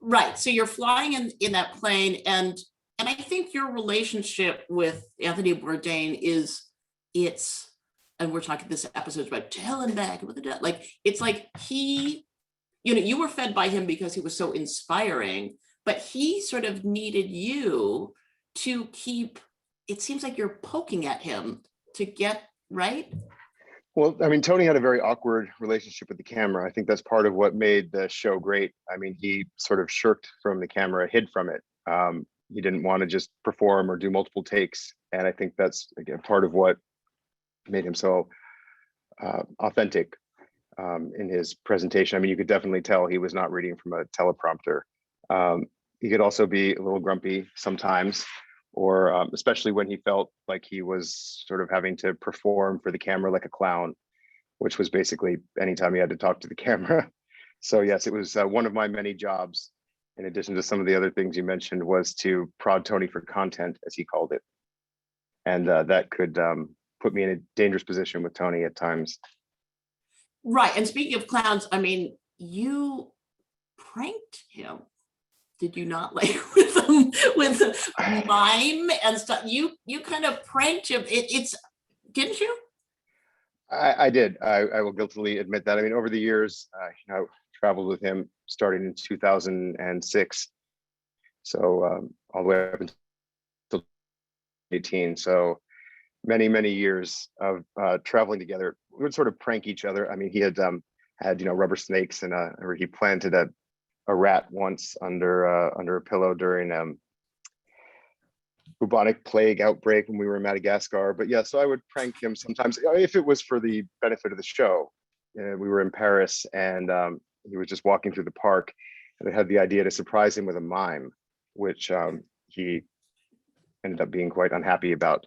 Right. So you're flying in that plane, and I think your relationship with Anthony Bourdain and we're talking this episode about to hell and back with the like, it's like he, you were fed by him because he was so inspiring, but he sort of needed you to keep, it seems like you're poking at him to get right. Well, I mean, Tony had a very awkward relationship with the camera. I think that's part of what made the show great. I mean, he sort of shirked from the camera, hid from it. He didn't want to just perform or do multiple takes. And I think that's, again, part of what made him so authentic in his presentation. I mean, you could definitely tell he was not reading from a teleprompter. He could also be a little grumpy sometimes, or especially when he felt like he was sort of having to perform for the camera like a clown, which was basically anytime he had to talk to the camera. So yes, it was one of my many jobs, in addition to some of the other things you mentioned, was to prod Tony for content, as he called it. And that could put me in a dangerous position with Tony at times. Right. And speaking of clowns, I mean, you pranked him. Did you not, like with the mime and stuff? You kind of pranked him. It's didn't you? I did. I will guiltily admit that. I mean, over the years, I traveled with him starting in 2006, so all the way up until 2018. So many years of traveling together. We would sort of prank each other. I mean, he had rubber snakes, and or he planted a rat once under a pillow during bubonic plague outbreak when we were in Madagascar. But yeah, so I would prank him sometimes if it was for the benefit of the show. We were in Paris, and he was just walking through the park, and I had the idea to surprise him with a mime, which he ended up being quite unhappy about.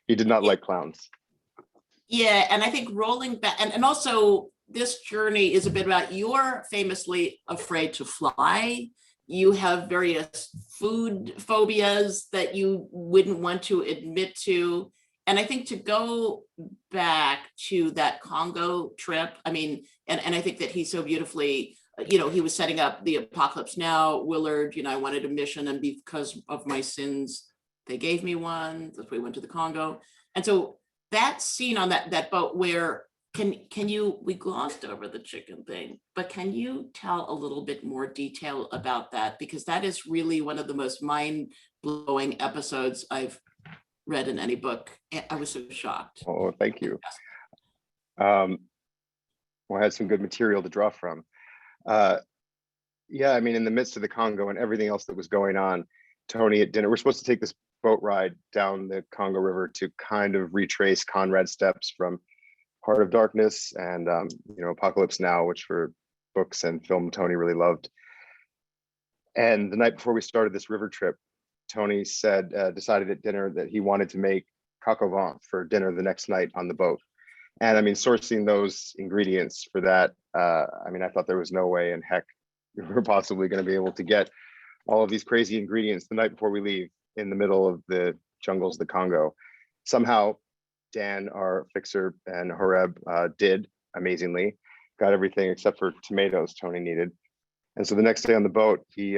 He did not like clowns. Yeah, and I think rolling back, and also this journey is a bit about, you're famously afraid to fly. You have various food phobias that you wouldn't want to admit to. And I think to go back to that Congo trip, I mean, and I think that he so beautifully, he was setting up the Apocalypse Now, Willard, I wanted a mission, and because of my sins, they gave me one. That's why we went to the Congo. And so that scene on that boat where, can you, we glossed over the chicken thing, but can you tell a little bit more detail about that? Because that is really one of the most mind-blowing episodes I've read in any book. I was so shocked. Oh, thank you. Well, I had some good material to draw from. Yeah, I mean, in the midst of the Congo and everything else that was going on, Tony at dinner, we're supposed to take this boat ride down the Congo River to kind of retrace Conrad's steps from Heart of Darkness and Apocalypse Now, which were books and film Tony really loved. And the night before we started this river trip, Tony decided at dinner that he wanted to make coq au vin for dinner the next night on the boat. And I mean, sourcing those ingredients for that, I thought there was no way in heck we were possibly going to be able to get all of these crazy ingredients the night before we leave in the middle of the jungles of the Congo. Somehow, Dan, our fixer, and Horeb did amazingly, got everything except for tomatoes Tony needed. And so the next day on the boat, he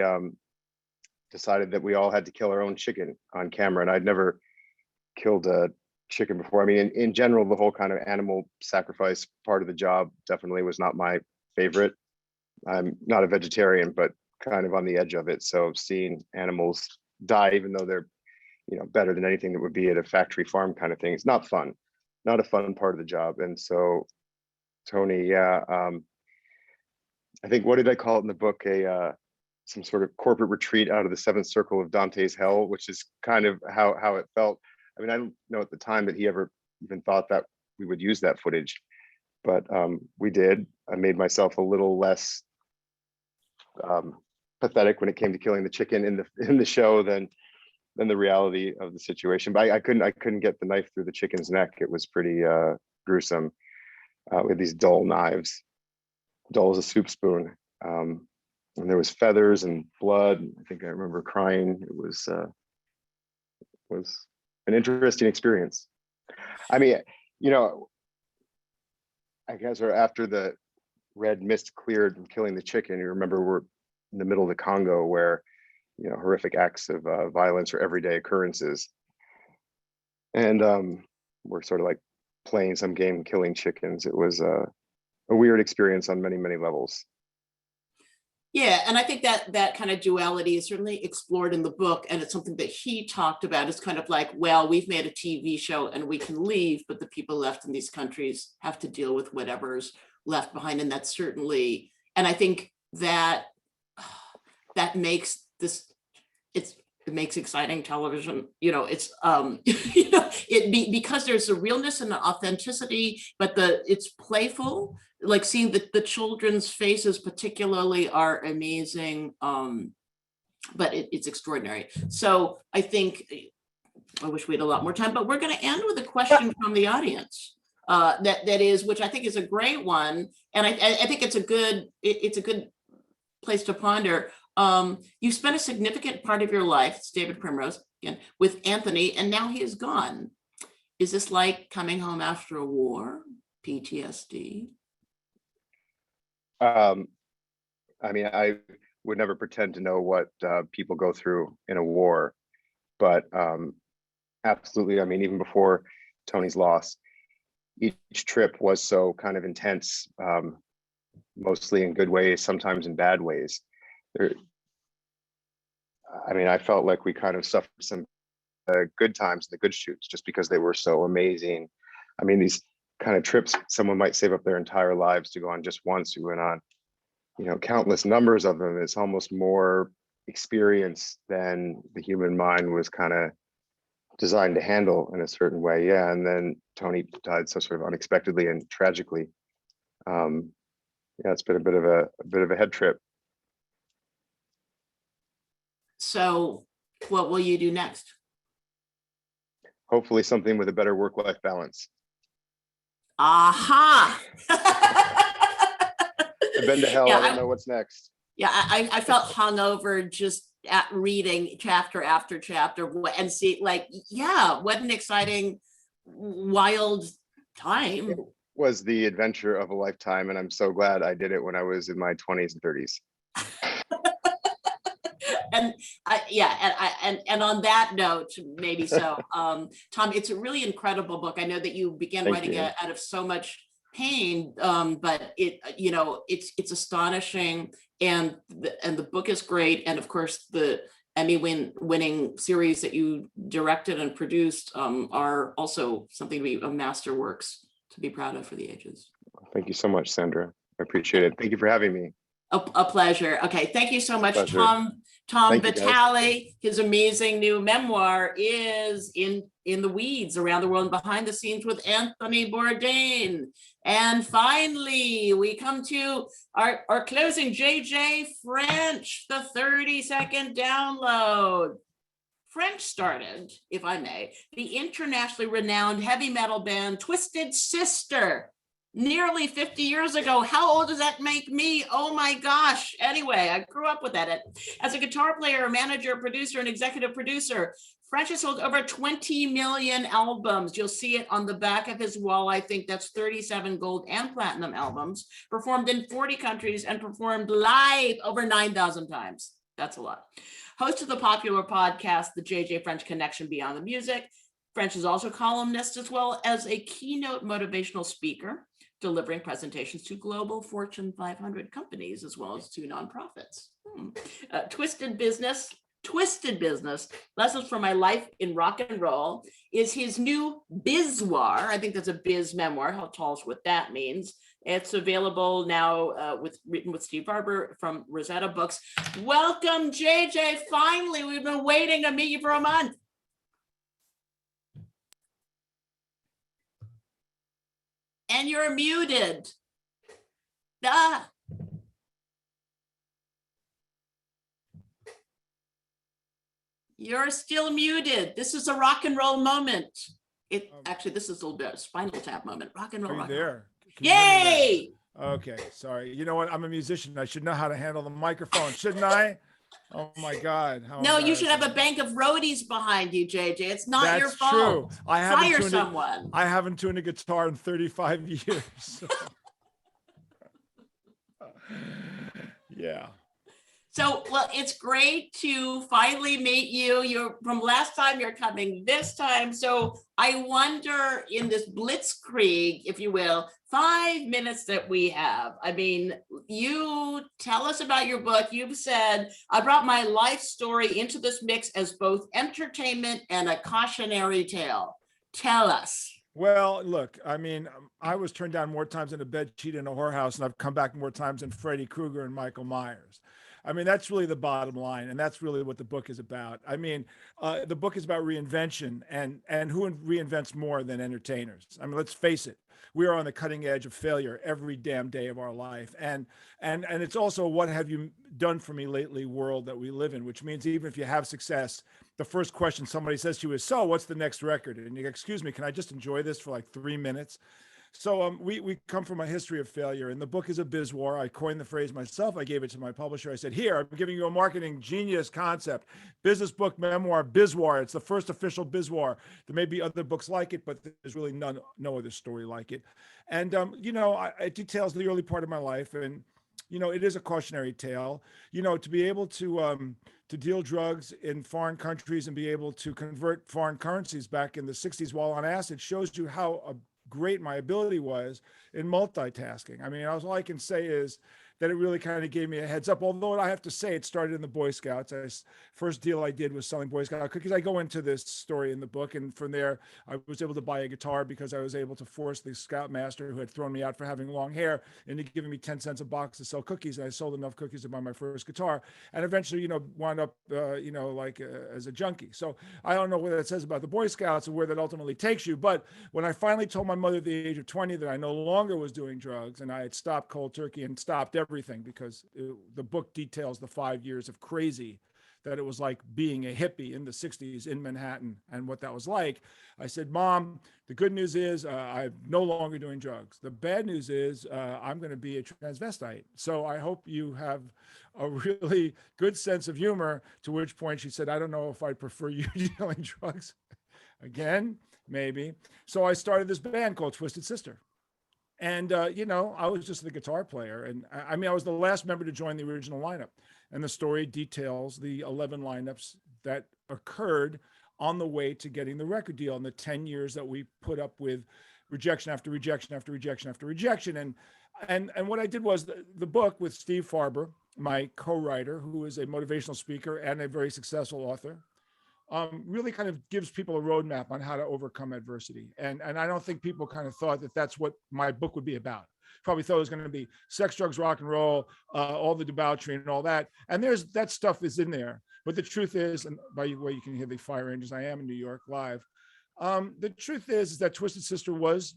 decided that we all had to kill our own chicken on camera. And I'd never killed a chicken before. I mean, in general, the whole kind of animal sacrifice part of the job definitely was not my favorite. I'm not a vegetarian, but kind of on the edge of it. So seeing animals die, even though they're, better than anything that would be at a factory farm kind of thing, it's not fun, not a fun part of the job. And so Tony, I think, what did I call it in the book? Some sort of corporate retreat out of the seventh circle of Dante's hell, which is kind of how it felt. I mean, I don't know at the time that he ever even thought that we would use that footage, but we did. I made myself a little less pathetic when it came to killing the chicken in the show than the reality of the situation. But I couldn't get the knife through the chicken's neck. It was pretty gruesome with these dull knives, dull as a soup spoon. And there was feathers and blood. I think I remember crying. It was an interesting experience. I mean, I guess after the red mist cleared from killing the chicken, you remember we're in the middle of the Congo where, horrific acts of violence are everyday occurrences. And we're sort of like playing some game, killing chickens. It was a weird experience on many, many levels. Yeah, and I think that kind of duality is certainly explored in the book, and it's something that he talked about. It's kind of like, well, we've made a TV show and we can leave, but the people left in these countries have to deal with whatever's left behind, and that's certainly, and I think that makes this, it makes exciting television. It's because there's a realness and an authenticity, but it's playful. Like seeing the children's faces particularly are amazing, but it's extraordinary. So I think, I wish we had a lot more time, but we're going to end with a question from the audience. That is, which I think is a great one, and I think it's a good place to ponder. You spent a significant part of your life, it's David Primrose again, with Anthony, and now he is gone. Is this like coming home after a war? PTSD? I mean, I would never pretend to know what people go through in a war, but absolutely. I mean, even before Tony's loss, each trip was so kind of intense, mostly in good ways, sometimes in bad ways. I felt like we kind of suffered some good times, the good shoots, just because they were so amazing. I mean, these kind of trips someone might save up their entire lives to go on just once. We went on, countless numbers of them. It's almost more experience than the human mind was kind of designed to handle in a certain way. Yeah, and then Tony died so sort of unexpectedly and tragically. It's been a bit of a head trip. So what will you do next? Hopefully something with a better work-life balance. Aha! I've been to hell. Yeah, I don't know what's next. Yeah, I felt hungover just at reading chapter after chapter and see, like, yeah, what an exciting, wild time. It was the adventure of a lifetime, and I'm so glad I did it when I was in my 20s and 30s. And and on that note, maybe so, Tom, it's a really incredible book. I know that you began writing it out of so much pain, but it's astonishing, and the book is great, and of course the Emmy-winning series that you directed and produced are also something to be masterworks to be proud of for the ages. Thank you so much, Sandra. I appreciate it. Thank you for having me. A pleasure. Okay, thank you so much, Tom Vitale. His amazing new memoir is in the Weeds, Around the World and Behind the Scenes with Anthony Bourdain. And finally, we come to our closing, JJ French, the 30-second download. French started, if I may, the internationally renowned heavy metal band Twisted Sister nearly 50 years ago. How old does that make me? Oh my gosh. Anyway, I grew up with that. As a guitar player, manager, producer, and executive producer, French has sold over 20 million albums. You'll see it on the back of his wall. I think that's 37 gold and platinum albums, performed in 40 countries and performed live over 9,000 times. That's a lot. Host of the popular podcast, The JJ French Connection Beyond the Music. French is also columnist as well as a keynote motivational speaker, delivering presentations to global Fortune 500 companies as well as to nonprofits. Twisted Business, Lessons from My Life in Rock and Roll is his new bizwar. I think that's a biz memoir. How tall is what that means. It's available now written with Steve Barber from Rosetta Books. Welcome, JJ. Finally, we've been waiting to meet you for a month. And you're muted. Ah. You're still muted. This is a rock and roll moment. Actually, this is a little bit of a Spinal Tap moment. Rock and roll. Are you rock there? And roll. Yay! Okay, sorry. You know what? I'm a musician. I should know how to handle the microphone, shouldn't I? Oh my God. No, you should have a bank of roadies behind you, JJ. It's not your fault. True. Fire someone. I haven't tuned a guitar in 35 years. So. Yeah. So, well, it's great to finally meet you. You're from last time, you're coming this time. So I wonder, in this blitzkrieg, if you will, 5 minutes that we have, I mean, you tell us about your book. You've said, I brought my life story into this mix as both entertainment and a cautionary tale. Tell us. Well, look, I mean, I was turned down more times in a bed sheet in a whorehouse, and I've come back more times than Freddy Krueger and Michael Myers. I mean, that's really the bottom line, and that's really what the book is about. I mean, the book is about reinvention, and who reinvents more than entertainers? I mean, let's face it, we are on the cutting edge of failure every damn day of our life, and it's also what have you done for me lately world that we live in, which means even if you have success, the first question somebody says to you is, so what's the next record? And you go, excuse me, can I just enjoy this for like 3 minutes? So we come from a history of failure, and the book is a bizwar. I coined the phrase myself. I gave it to my publisher. I said, here, I'm giving you a marketing genius concept, business book, memoir, bizwar. It's the first official bizwar. There may be other books like it, but there's really no other story like it. And, you know, it details the early part of my life, and, you know, it is a cautionary tale, you know, to be able to deal drugs in foreign countries and be able to convert foreign currencies back in the 60s while on acid shows you how great my ability was in multitasking. I mean, all I can say is that it really kind of gave me a heads up, although I have to say it started in the Boy Scouts. First deal I did was selling Boy Scout cookies. I go into this story in the book, and from there, I was able to buy a guitar because I was able to force the Scoutmaster, who had thrown me out for having long hair, into giving me 10 cents a box to sell cookies. And I sold enough cookies to buy my first guitar, and eventually, you know, wound up, you know, like as a junkie. So I don't know what that says about the Boy Scouts and where that ultimately takes you. But when I finally told my mother at the age of 20 that I no longer was doing drugs and I had stopped cold turkey and stopped everything, because the book details the 5 years of crazy that it was like being a hippie in the 60s in Manhattan and what that was like. I said, Mom, the good news is I'm no longer doing drugs. The bad news is I'm going to be a transvestite. So I hope you have a really good sense of humor, to which point she said, I don't know if I'd prefer you dealing drugs again, maybe. So I started this band called Twisted Sister. And, you know, I was just the guitar player. And I mean, I was the last member to join the original lineup. And the story details the 11 lineups that occurred on the way to getting the record deal in the 10 years that we put up with rejection after rejection after rejection after rejection. And what I did was the book with Steve Farber, my co-writer, who is a motivational speaker and a very successful author, really kind of gives people a roadmap on how to overcome adversity. And I don't think people kind of thought that that's what my book would be about. Probably thought it was going to be sex, drugs, rock and roll, all the debauchery and all that. And that stuff is in there. But the truth is, and by the way, you can hear the fire engines. I am in New York live. The truth is that Twisted Sister was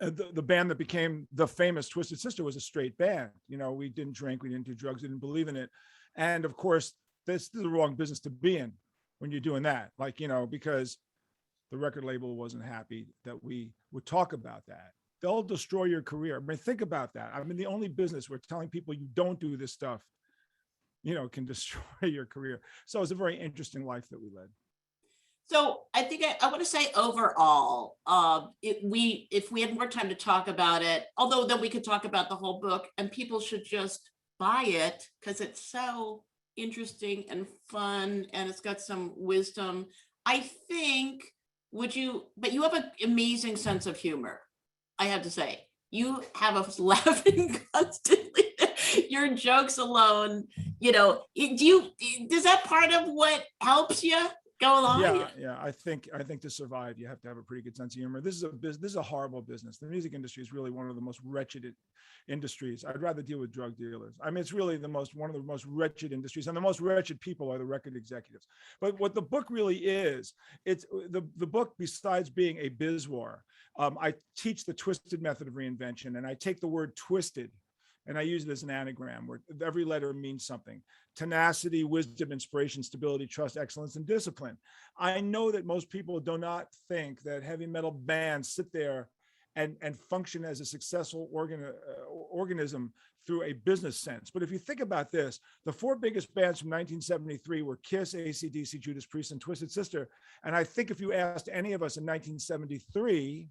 the band that became the famous Twisted Sister was a straight band. You know, we didn't drink, we didn't do drugs, we didn't believe in it. And of course, this is the wrong business to be in when you're doing that, like, you know, because the record label wasn't happy that we would talk about that. They'll destroy your career. I mean, think about that. I mean, the only business we're telling people you don't do this stuff, you know, can destroy your career. So it's a very interesting life that we led. So I think I want to say overall, if we had more time to talk about it, although then we could talk about the whole book, and people should just buy it because it's so interesting and fun, and it's got some wisdom. I think, but you have an amazing sense of humor, I have to say. you have us laughing constantly. Your jokes alone, does that part of what helps you go along? Yeah. I think to survive, you have to have a pretty good sense of humor. This is a horrible business. The music industry is really one of the most wretched industries. I'd rather deal with drug dealers. I mean, it's really one of the most wretched industries, and the most wretched people are the record executives. But what the book really is, it's the book, besides being a biz war, I teach the twisted method of reinvention, and I take the word twisted and I use it as an anagram where every letter means something: tenacity, wisdom, inspiration, stability, trust, excellence, and discipline. I know that most people do not think that heavy metal bands sit there and function as a successful organism through a business sense. But if you think about this, the four biggest bands from 1973 were Kiss, AC/DC, Judas Priest, and Twisted Sister. And I think if you asked any of us in 1973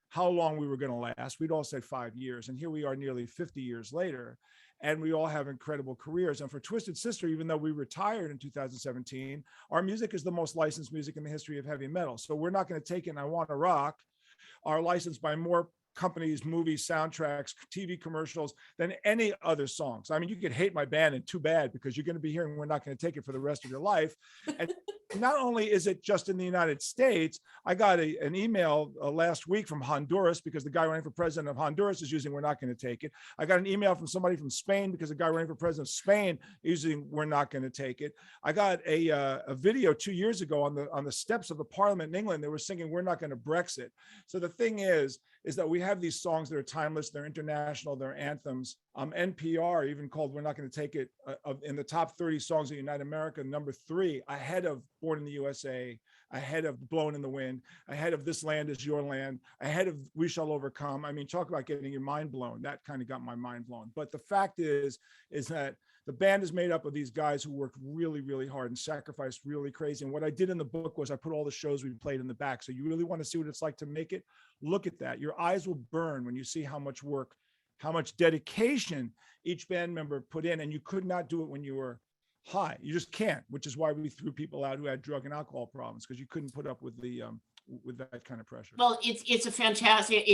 how long we were going to last, we'd all say 5 years. And here we are nearly 50 years later, and we all have incredible careers. And for Twisted Sister, even though we retired in 2017, our music is the most licensed music in the history of heavy metal. So we're not going to take it, and I Want to Rock are licensed by more companies, movies, soundtracks, TV commercials than any other songs. I mean, you could hate my band, and too bad, because you're going to be hearing We're Not Going to Take It for the rest of your life. And not only is it just in the United States, I got an email last week from Honduras, because the guy running for president of Honduras is using We're Not Going to Take It. I got an email from somebody from Spain, because the guy running for president of Spain is using We're Not Going to Take It. I got a video 2 years ago on the steps of the parliament in England. They were singing We're Not Going to Brexit. So the thing is that we have these songs that are timeless, they're international, they're anthems. NPR even called We're Not Going to Take It in the top 30 songs that unite America, number 3, ahead of Born in the USA, ahead of Blowing in the Wind, ahead of This Land Is Your Land, ahead of We Shall Overcome. I mean, talk about getting your mind blown. That kind of got my mind blown. But the fact is that the band is made up of these guys who worked really, really hard and sacrificed really crazy. And what I did in the book was I put all the shows we played in the back. So you really want to see what it's like to make it? Look at that. Your eyes will burn when you see how much work, how much dedication each band member put in. And you could not do it when you were high. You just can't, which is why we threw people out who had drug and alcohol problems, because you couldn't put up with that kind of pressure. Well, it's a fantastic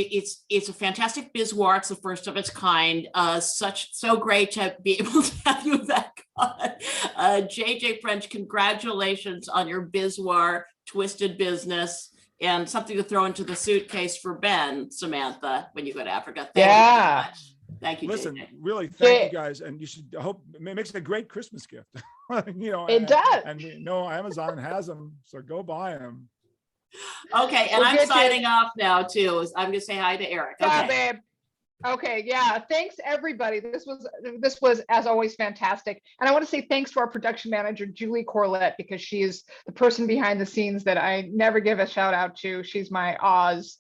biz war. It's the first of its kind. So great to be able to have you back on. JJ French, congratulations on your biz war, twisted business, and something to throw into the suitcase for Ben, Samantha, when you go to Africa. Thank you so much. Thank you. Listen, JJ. Really, thank you guys, and you should hope it makes a great Christmas gift. It does. And we know Amazon has them, so go buy them. Okay, and I'm signing off now too. I'm going to say hi to Eric. Yeah, Okay. babe. Okay, yeah. Thanks, everybody. This was, as always, fantastic. And I want to say thanks to our production manager, Julie Corlett, because she is the person behind the scenes that I never give a shout out to. She's my Oz.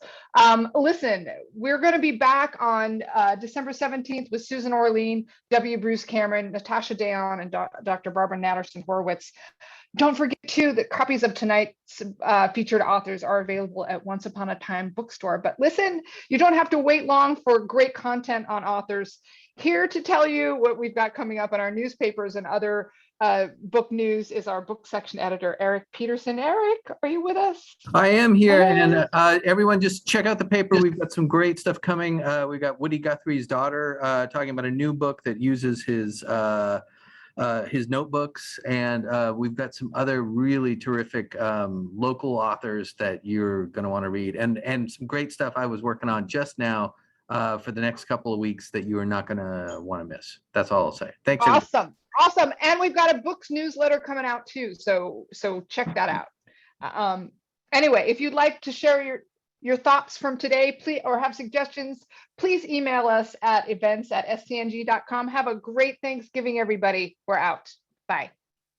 Listen, we're going to be back on December 17th with Susan Orlean, W. Bruce Cameron, Natasha Dayon, and Dr. Barbara Natterson Horwitz. Don't forget, too, that copies of tonight's featured authors are available at Once Upon a Time bookstore. But listen, you don't have to wait long for great content on authors. Here to tell you what we've got coming up in our newspapers and other book news is our book section editor, Eric Peterson. Eric, are you with us? I am here, and everyone just check out the paper. We've got some great stuff coming. We've got Woody Guthrie's daughter talking about a new book that uses his notebooks, and we've got some other really terrific local authors that you're going to want to read, and some great stuff I was working on just now for the next couple of weeks that you are not going to want to miss. That's all I'll say. Thanks. Awesome. And we've got a books newsletter coming out too, so check that out. Anyway, if you'd like to share your thoughts from today, please, or have suggestions, please email us at events@scng.com. Have a great Thanksgiving, everybody. We're out. Bye.